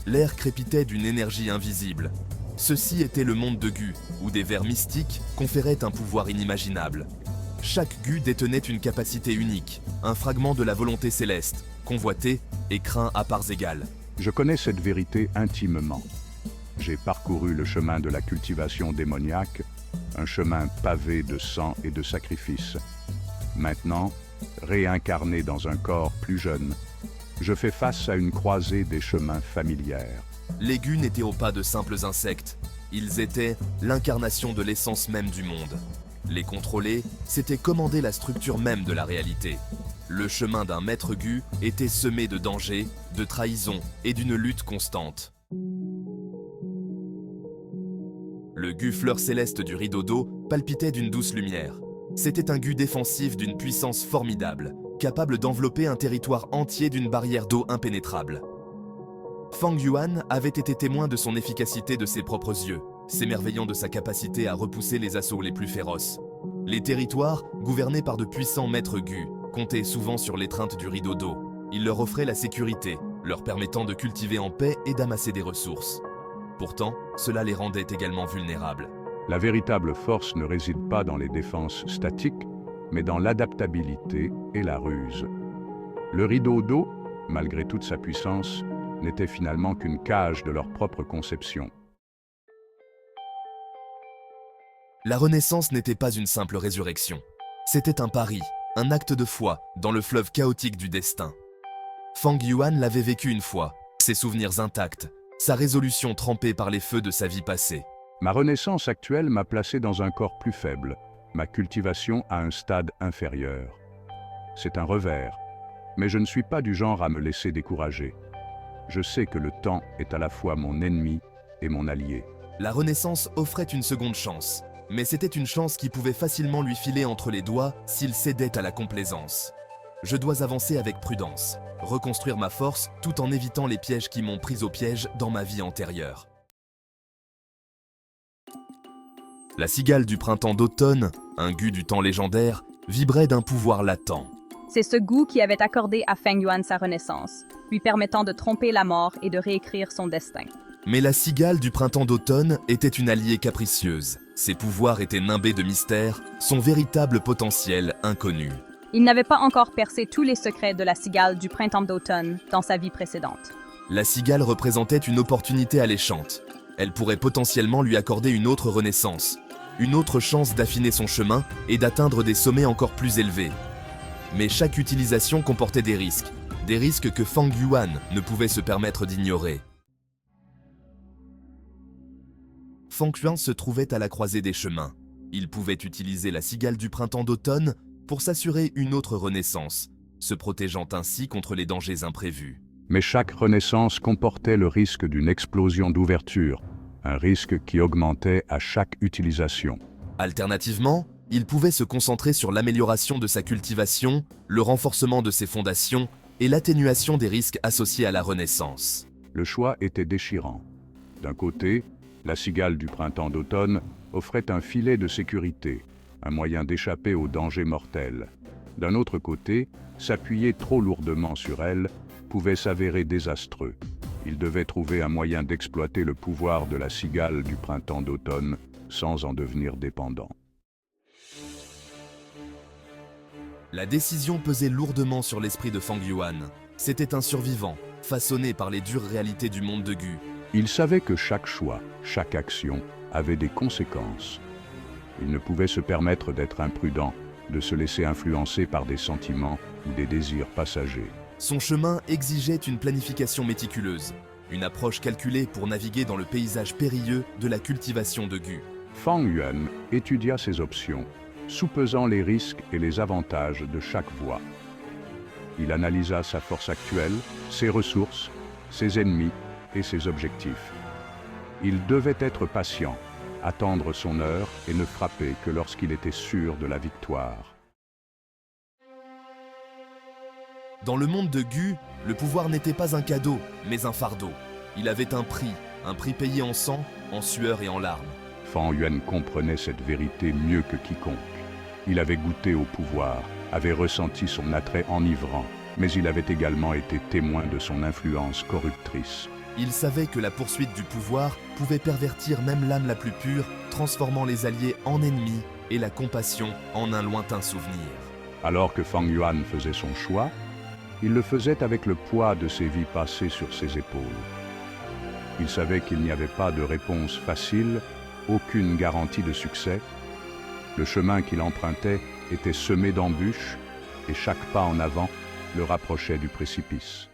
L'air crépitait d'une énergie invisible. Ceci était le monde de Gu, où des vers mystiques conféraient un pouvoir inimaginable. Chaque Gu détenait une capacité unique, un fragment de la volonté céleste, convoité et craint à parts égales. Je connais cette vérité intimement. J'ai parcouru le chemin de la cultivation démoniaque, un chemin pavé de sang et de sacrifices. Maintenant, réincarné dans un corps plus jeune, je fais face à une croisée des chemins familières. Les Gu n'étaient au pas de simples insectes. Ils étaient l'incarnation de l'essence même du monde. Les contrôler, c'était commander la structure même de la réalité. Le chemin d'un maître Gu était semé de dangers, de trahisons et d'une lutte constante. Le Gu fleur céleste du rideau d'eau palpitait d'une douce lumière. C'était un Gu défensif d'une puissance formidable, capable d'envelopper un territoire entier d'une barrière d'eau impénétrable. Fang Yuan avait été témoin de son efficacité de ses propres yeux, s'émerveillant de sa capacité à repousser les assauts les plus féroces. Les territoires, gouvernés par de puissants maîtres Gu, comptaient souvent sur l'étreinte du rideau d'eau. Il leur offrait la sécurité, leur permettant de cultiver en paix et d'amasser des ressources. Pourtant, cela les rendait également vulnérables. La véritable force ne réside pas dans les défenses statiques, mais dans l'adaptabilité et la ruse. Le rideau d'eau, malgré toute sa puissance, n'était finalement qu'une cage de leur propre conception. La renaissance n'était pas une simple résurrection. C'était un pari, un acte de foi dans le fleuve chaotique du destin. Fang Yuan l'avait vécu une fois, ses souvenirs intacts, sa résolution trempée par les feux de sa vie passée. Ma renaissance actuelle m'a placé dans un corps plus faible, ma cultivation à un stade inférieur. C'est un revers, mais je ne suis pas du genre à me laisser décourager. Je sais que le temps est à la fois mon ennemi et mon allié. La renaissance offrait une seconde chance, mais c'était une chance qui pouvait facilement lui filer entre les doigts s'il cédait à la complaisance. Je dois avancer avec prudence, reconstruire ma force tout en évitant les pièges qui m'ont pris au piège dans ma vie antérieure. La cigale du printemps d'automne, un Gu du temps légendaire, vibrait d'un pouvoir latent. C'est ce goût qui avait accordé à Feng Yuan sa renaissance, lui permettant de tromper la mort et de réécrire son destin. Mais la cigale du printemps d'automne était une alliée capricieuse. Ses pouvoirs étaient nimbés de mystère, son véritable potentiel inconnu. Il n'avait pas encore percé tous les secrets de la cigale du printemps d'automne dans sa vie précédente. La cigale représentait une opportunité alléchante. Elle pourrait potentiellement lui accorder une autre renaissance, une autre chance d'affiner son chemin et d'atteindre des sommets encore plus élevés. Mais chaque utilisation comportait des risques que Fang Yuan ne pouvait se permettre d'ignorer. Fang Yuan se trouvait à la croisée des chemins. Il pouvait utiliser la cigale du printemps d'automne pour s'assurer une autre renaissance, se protégeant ainsi contre les dangers imprévus. Mais chaque renaissance comportait le risque d'une explosion d'ouverture, un risque qui augmentait à chaque utilisation. Alternativement, il pouvait se concentrer sur l'amélioration de sa cultivation, le renforcement de ses fondations et l'atténuation des risques associés à la renaissance. Le choix était déchirant. D'un côté, la cigale du printemps d'automne offrait un filet de sécurité, un moyen d'échapper aux dangers mortels. D'un autre côté, s'appuyer trop lourdement sur elle pouvait s'avérer désastreux. Il devait trouver un moyen d'exploiter le pouvoir de la cigale du printemps d'automne sans en devenir dépendant. La décision pesait lourdement sur l'esprit de Fang Yuan. C'était un survivant, façonné par les dures réalités du monde de Gu. Il savait que chaque choix, chaque action avait des conséquences. Il ne pouvait se permettre d'être imprudent, de se laisser influencer par des sentiments ou des désirs passagers. Son chemin exigeait une planification méticuleuse, une approche calculée pour naviguer dans le paysage périlleux de la cultivation de Gu. Fang Yuan étudia ses options, soupesant les risques et les avantages de chaque voie. Il analysa sa force actuelle, ses ressources, ses ennemis et ses objectifs. Il devait être patient, attendre son heure et ne frapper que lorsqu'il était sûr de la victoire. Dans le monde de Gu, le pouvoir n'était pas un cadeau, mais un fardeau. Il avait un prix payé en sang, en sueur et en larmes. Fang Yuan comprenait cette vérité mieux que quiconque. Il avait goûté au pouvoir, avait ressenti son attrait enivrant, mais il avait également été témoin de son influence corruptrice. Il savait que la poursuite du pouvoir pouvait pervertir même l'âme la plus pure, transformant les alliés en ennemis et la compassion en un lointain souvenir. Alors que Fang Yuan faisait son choix, il le faisait avec le poids de ses vies passées sur ses épaules. Il savait qu'il n'y avait pas de réponse facile, aucune garantie de succès. Le chemin qu'il empruntait était semé d'embûches et chaque pas en avant le rapprochait du précipice.